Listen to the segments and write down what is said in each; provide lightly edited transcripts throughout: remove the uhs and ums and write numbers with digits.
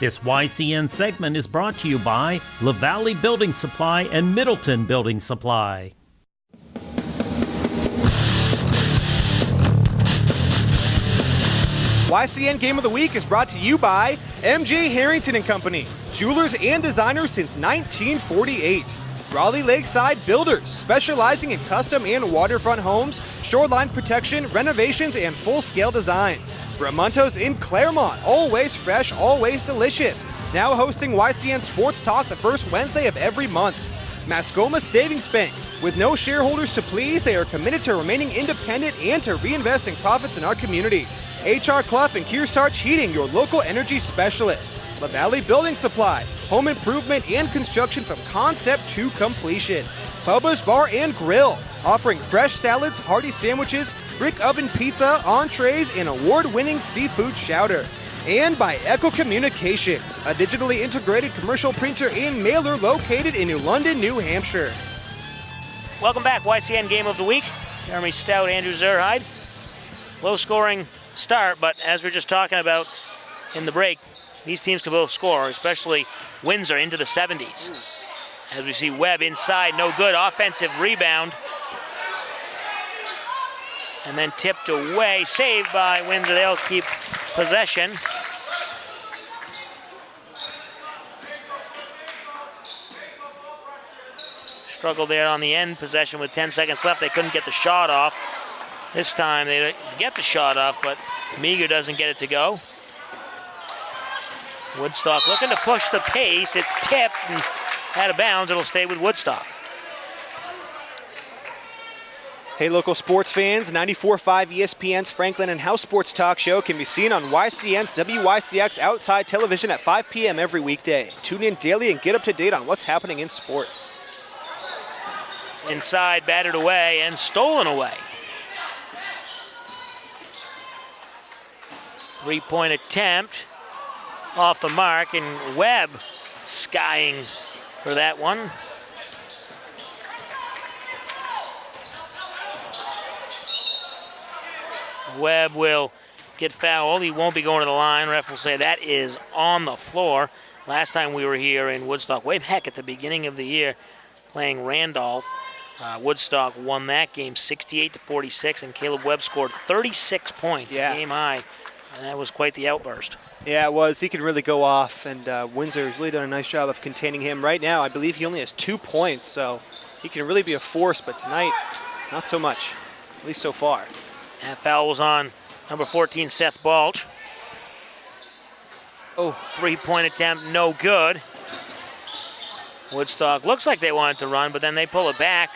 This YCN segment is brought to you by La Valley Building Supply and Middleton Building Supply. YCN Game of the Week is brought to you by MJ Harrington and Company, jewelers and designers since 1948. Raleigh Lakeside Builders, specializing in custom and waterfront homes, shoreline protection, renovations, and full-scale design. Ramontos in Claremont, always fresh, always delicious. Now hosting YCN Sports Talk the first Wednesday of every month. Mascoma Savings Bank. With no shareholders to please, they are committed to remaining independent and to reinvesting profits in our community. HR Clough and Kearsarge Heating, your local energy specialist. La Valley Building Supply, home improvement and construction from concept to completion. Bubba's Bar and Grill, offering fresh salads, hearty sandwiches, brick oven pizza, entrees, and award-winning seafood chowder. And by Echo Communications, a digitally integrated commercial printer and mailer located in New London, New Hampshire. Welcome back, YCN Game of the Week. Jeremy Stout, Andrew Zerhide. Low-scoring start, but as we we're just talking about in the break, these teams can both score, especially Windsor into the 70s. As we see Webb inside, no good, offensive rebound. And then tipped away, saved by Windsor. They'll keep possession. Struggle there on the end possession with 10 seconds left. They couldn't get the shot off. This time they get the shot off, but Meager doesn't get it to go. Woodstock looking to push the pace. It's tipped and out of bounds. It'll stay with Woodstock. Hey, local sports fans, 94.5 ESPN's Franklin and House Sports Talk Show can be seen on YCN's WYCX Outside Television at 5 p.m. every weekday. Tune in daily and get up to date on what's happening in sports. Inside, batted away and stolen away. Three-point attempt off the mark, and Webb skying for that one. Webb will get fouled. He won't be going to the line. Ref will say that is on the floor. Last time we were here in Woodstock, way back at the beginning of the year, playing Randolph, Woodstock won that game 68-46, and Caleb Webb scored 36 points, game high. And that was quite the outburst. Yeah, it was. He could really go off, and Windsor has really done a nice job of containing him. Right now, I believe he only has 2 points, so he can really be a force, but tonight, not so much, at least so far. And foul was on number 14, Seth Balch. Oh, three-point attempt, no good. Woodstock looks like they wanted to run, but then they pull it back.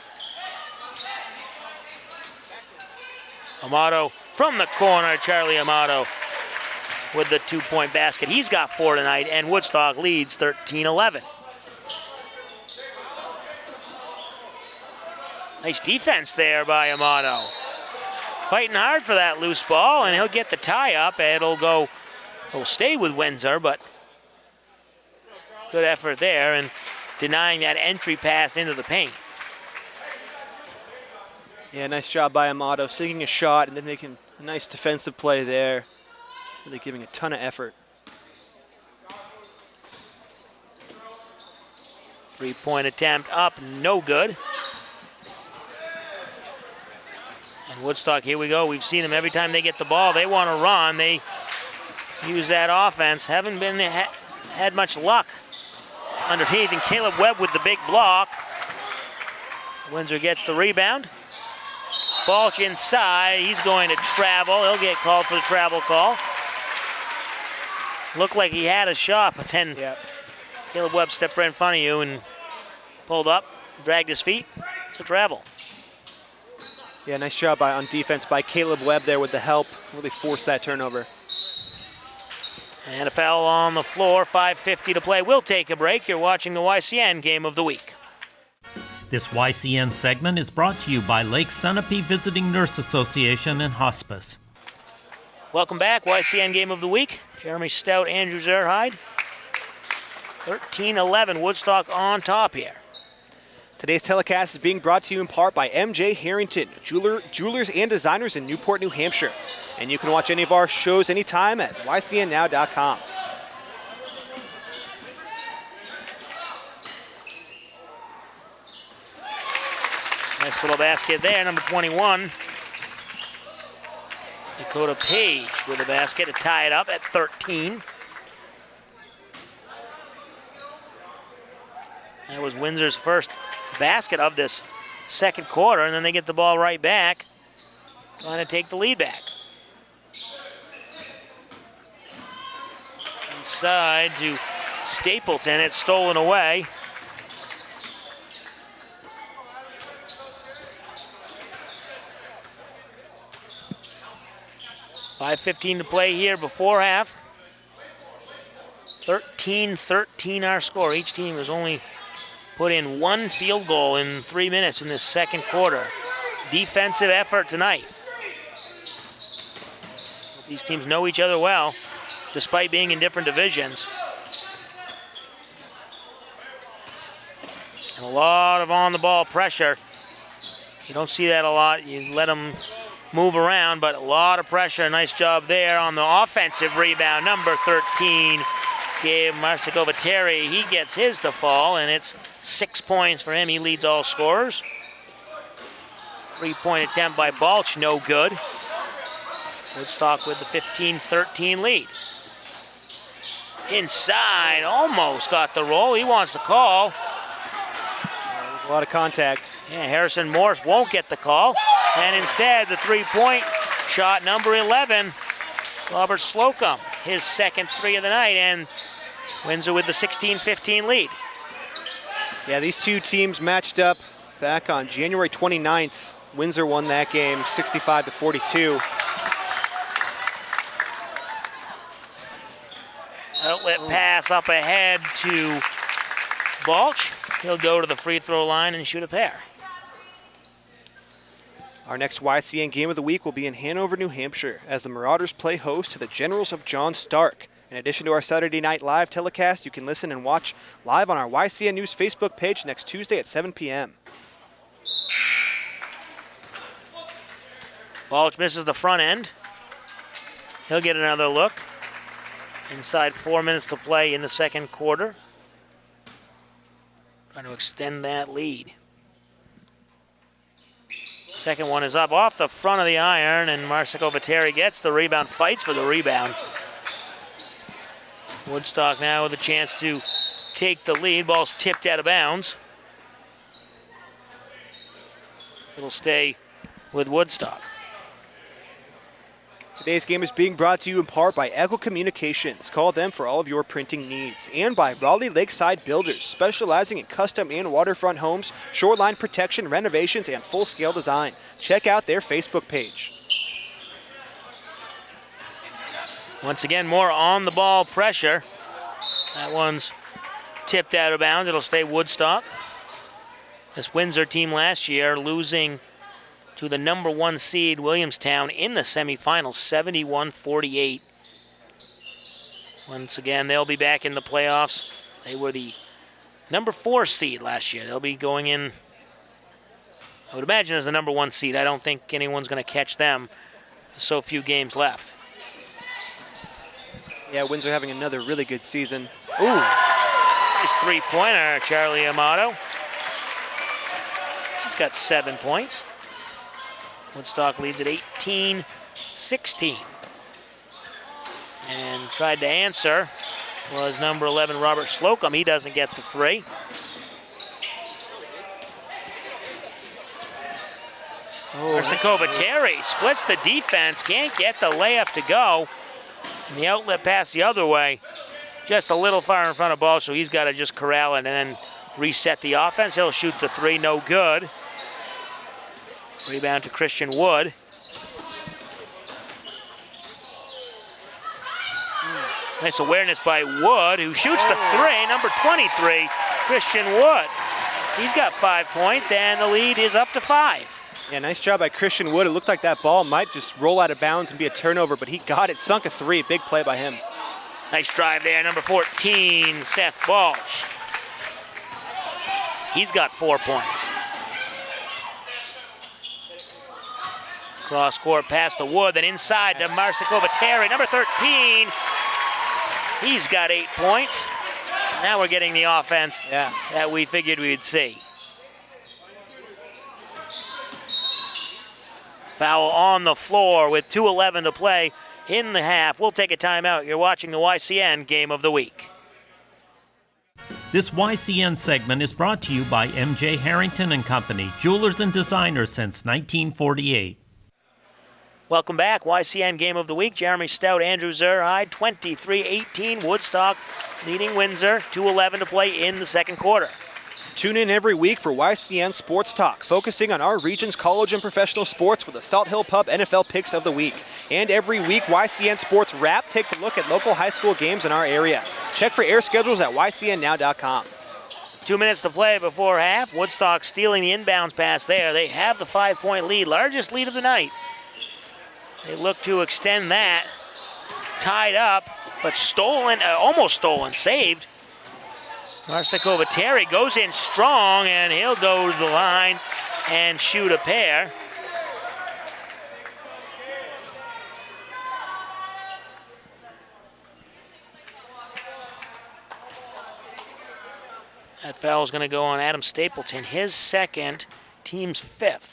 Amato from the corner, Charlie Amato with the 2-point basket. He's got 4 tonight, and Woodstock leads 13-11. Nice defense there by Amato. Fighting hard for that loose ball, and he'll get the tie up. It'll stay with Windsor, but good effort there, and denying that entry pass into the paint. Yeah, nice job by Amato, sinking a shot and then making a nice defensive play there. Really giving a ton of effort. Three-point attempt up, no good. And Woodstock, here we go. We've seen them every time they get the ball. They want to run. They use that offense. Haven't been had much luck underneath, and Caleb Webb with the big block. Windsor gets the rebound. Balch inside. He's going to travel. He'll get called for the travel call. Looked like he had a shot, but then Caleb Webb stepped right in front of you and pulled up, dragged his feet. It's a travel. Yeah, nice job on defense by Caleb Webb there with the help. Really forced that turnover. And a foul on the floor, 5:50 to play. We'll take a break. You're watching the YCN Game of the Week. This YCN segment is brought to you by Lake Sunapee Visiting Nurse Association and Hospice. Welcome back, YCN Game of the Week. Jeremy Stout, Andrew Zerhide. 13-11, Woodstock on top here. Today's telecast is being brought to you in part by MJ Harrington, jewelers and designers in Newport, New Hampshire. And you can watch any of our shows anytime at ycnnow.com. Nice little basket there, number 21. Dakota Page with a basket to tie it up at 13. That was Windsor's first basket of this second quarter, and then they get the ball right back, trying to take the lead back. Inside to Stapleton, it's stolen away. .5:15 to play here before half. 13-13 our score. Each team has only put in one field goal in 3 minutes in this second quarter. Defensive effort tonight. These teams know each other well, despite being in different divisions. And a lot of on-the-ball pressure. You don't see that a lot. You let them move around, but a lot of pressure. Nice job there on the offensive rebound. Number 13 gave Marsicovateri. He gets his to fall, and it's 6 points for him. He leads all scorers. 3-point attempt by Balch, no good. Woodstock with the 15-13 lead. Inside, almost got the roll. He wants the call. There's a lot of contact. Yeah, Harrison Morris won't get the call. And instead, the three-point shot, number 11, Robert Slocum, his second three of the night, and Windsor with the 16-15 lead. Yeah, these two teams matched up back on January 29th. Windsor won that game 65-42. Outlet pass up ahead to Balch. He'll go to the free throw line and shoot a pair. Our next YCN game of the week will be in Hanover, New Hampshire, as the Marauders play host to the Generals of John Stark. In addition to our Saturday night live telecast, you can listen and watch live on our YCN News Facebook page next Tuesday at 7 p.m. Balch misses the front end. He'll get another look. Inside 4 minutes to play in the second quarter. Trying to extend that lead. Second one is up off the front of the iron, and Marsicovateri gets the rebound, fights for the rebound. Woodstock now with a chance to take the lead. Ball's tipped out of bounds. It'll stay with Woodstock. Today's game is being brought to you in part by Echo Communications. Call them for all of your printing needs. And by Raleigh Lakeside Builders, specializing in custom and waterfront homes, shoreline protection, renovations, and full-scale design. Check out their Facebook page. Once again, more on-the-ball pressure. That one's tipped out of bounds. It'll stay Woodstock. This Windsor team last year losing to the number 1 seed Williamstown in the semifinals, 71-48. Once again, they'll be back in the playoffs. They were the number 4 seed last year. They'll be going in, I would imagine, as the number 1 seed. I don't think anyone's going to catch them. There's so few games left. Yeah, Windsor having another really good season. Ooh, nice three-pointer, Charlie Amato. He's got 7 points. Woodstock leads at 18-16. And tried to answer was number 11, Robert Slocum. He doesn't get the three. Marsicovateri splits the defense, can't get the layup to go. And the outlet pass the other way, just a little far in front of ball, so he's got to just corral it and then reset the offense. He'll shoot the three, no good. Rebound to Christian Wood. Nice awareness by Wood, who shoots the three, number 23, Christian Wood. He's got 5 points, and the lead is up to 5. Yeah, nice job by Christian Wood. It looked like that ball might just roll out of bounds and be a turnover, but he got it, sunk a three. Big play by him. Nice drive there, number 14, Seth Balch. He's got 4 points. Cross court pass to Wood, then inside to Marsicovateri, number 13. He's got 8 points. Now we're getting the offense that we figured we'd see. Foul on the floor with 2:11 to play in the half. We'll take a timeout. You're watching the YCN Game of the Week. This YCN segment is brought to you by MJ Harrington and Company, jewelers and designers since 1948. Welcome back. YCN Game of the Week. Jeremy Stout, Andrew Zerhide, 23-18. Woodstock leading Windsor. 2:11 to play in the second quarter. Tune in every week for YCN Sports Talk, focusing on our region's college and professional sports with the Salt Hill Pub NFL Picks of the Week. And every week, YCN Sports Wrap takes a look at local high school games in our area. Check for air schedules at ycnnow.com. 2 minutes to play before half. Woodstock stealing the inbounds pass there. They have the 5-point lead, largest lead of the night. They look to extend that. Tied up, but stolen, almost stolen, saved. Marcikovateri goes in strong, and he'll go to the line and shoot a pair. That foul is going to go on Adam Stapleton, his second, team's fifth.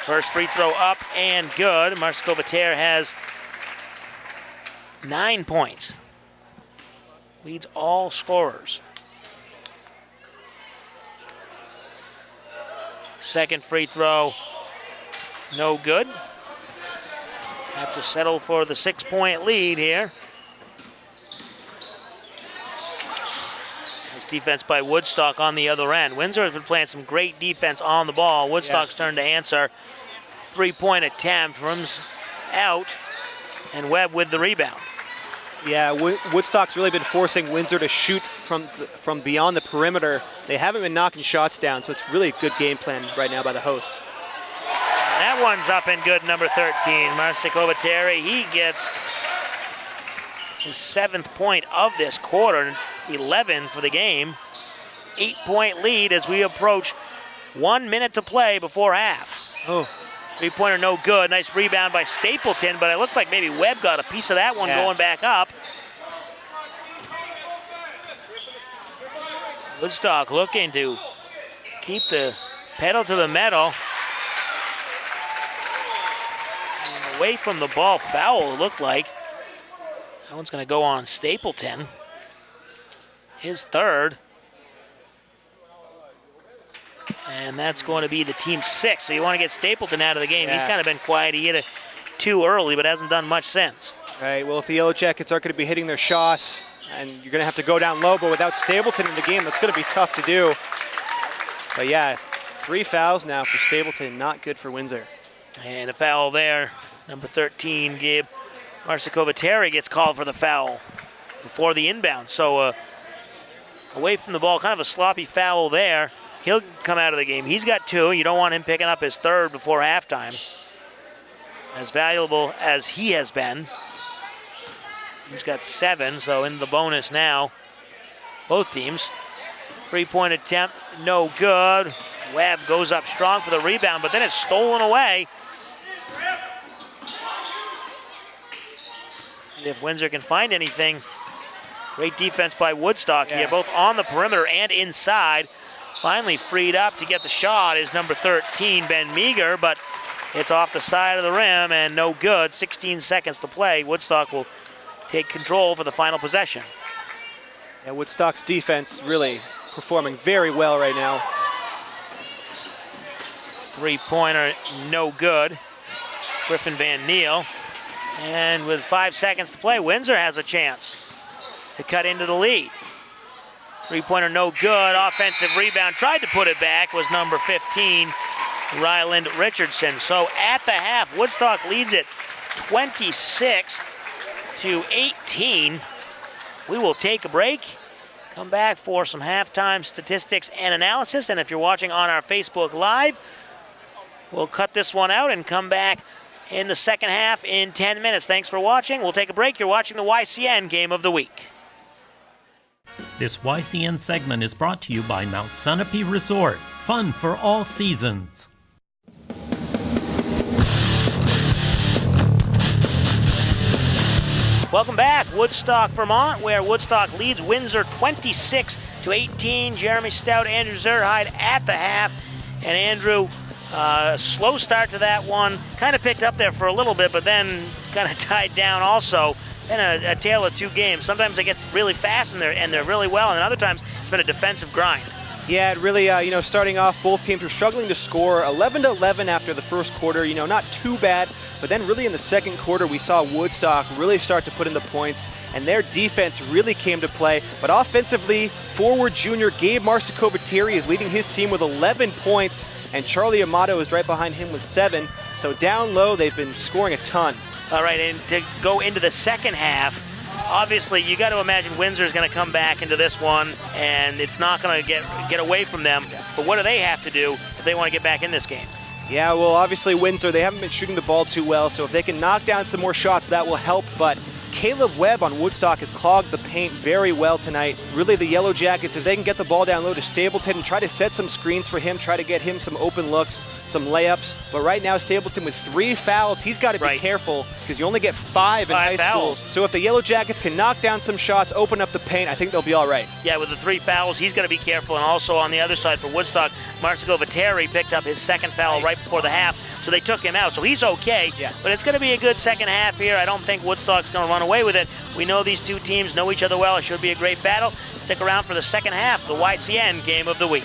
First free throw up and good. Marcikovateri has 9 points. Leads all scorers. Second free throw, no good. Have to settle for the 6-point lead here. Nice defense by Woodstock on the other end. Windsor has been playing some great defense on the ball. Woodstock's turn to answer. 3-point attempt, rims out, and Webb with the rebound. Yeah, Woodstock's really been forcing Windsor to shoot from beyond the perimeter. They haven't been knocking shots down, so it's really a good game plan right now by the hosts. That one's up and good, number 13, Marcikovateri. He gets his 7th point of this quarter, 11 for the game. 8-point lead as we approach 1 minute to play before half. Oh. Three-pointer no good. Nice rebound by Stapleton, but it looked like maybe Webb got a piece of that one going back up. Woodstock looking to keep the pedal to the metal. And away from the ball, foul it looked like. That one's going to go on Stapleton. His third. And that's going to be the team's 6th. So you want to get Stapleton out of the game. He's kind of been quiet. He hit it too early, but hasn't done much since. Right, well, if the Yellow Jackets aren't going to be hitting their shots, and you're going to have to go down low, but without Stapleton in the game, that's going to be tough to do. But yeah, 3 fouls now for Stapleton. Not good for Windsor. And a foul there. Number 13, Gabe Marcikovateri gets called for the foul before the inbound. So away from the ball, kind of a sloppy foul there. He'll come out of the game. He's got 2. You don't want him picking up his 3rd before halftime. As valuable as he has been. He's got 7, so in the bonus now. Both teams. 3-point attempt, no good. Webb goes up strong for the rebound, but then it's stolen away. And if Windsor can find anything, great defense by Woodstock here, both on the perimeter and inside. Finally freed up to get the shot is number 13, Ben Meager, but it's off the side of the rim and no good. 16 seconds to play. Woodstock will take control for the final possession. Yeah, Woodstock's defense really performing very well right now. 3-pointer, no good. Griffin Van Neel. And with 5 seconds to play, Windsor has a chance to cut into the lead. 3-pointer no good. Offensive rebound. Tried to put it back was number 15, Ryland Richardson. So at the half, Woodstock leads it 26-18. We will take a break. Come back for some halftime statistics and analysis. And if you're watching on our Facebook Live, we'll cut this one out and come back in the second half in 10 minutes. Thanks for watching. We'll take a break. You're watching the YCN Game of the Week. This YCN segment is brought to you by Mount Sunapee Resort. Fun for all seasons. Welcome back, Woodstock, Vermont, where Woodstock leads Windsor 26-18. Jeremy Stout, Andrew Zerhide at the half. And Andrew, Slow start to that one. Kind of picked up there for a little bit, but then kind of died down also. And a tale of two games. Sometimes it gets really fast and they're really well, and other times it's been a defensive grind. Yeah, it really, starting off, both teams were struggling to score. 11-11 after the first quarter, not too bad. But then really in the second quarter, we saw Woodstock really start to put in the points, and their defense really came to play. But offensively, forward junior Gabe Marsikoviteri is leading his team with 11 points, and Charlie Amato is right behind him with 7. So down low, they've been scoring a ton. All right, and to go into the second half, obviously you got to imagine Windsor is going to come back into this one, and it's not going to get away from them. But what do they have to do if they want to get back in this game? Yeah, well, obviously Windsor, they haven't been shooting the ball too well, so if they can knock down some more shots, that will help. But Caleb Webb on Woodstock has clogged the paint very well tonight. Really, the Yellow Jackets, if they can get the ball down low to Stapleton and try to set some screens for him, try to get him some open looks, some layups. But right now, Stapleton with 3 fouls, he's got to be careful because you only get 5 in high school. So if the Yellow Jackets can knock down some shots, open up the paint, I think they'll be all right. Yeah, with the 3 fouls, he's got to be careful. And also on the other side for Woodstock, Marsikoviteri picked up his second foul right before the half, so they took him out. So he's okay, but it's going to be a good second half here. I don't think Woodstock's going to run away with it. We know these two teams know each other well. It should be a great battle. Stick around for the second half of the YCN Game of the Week.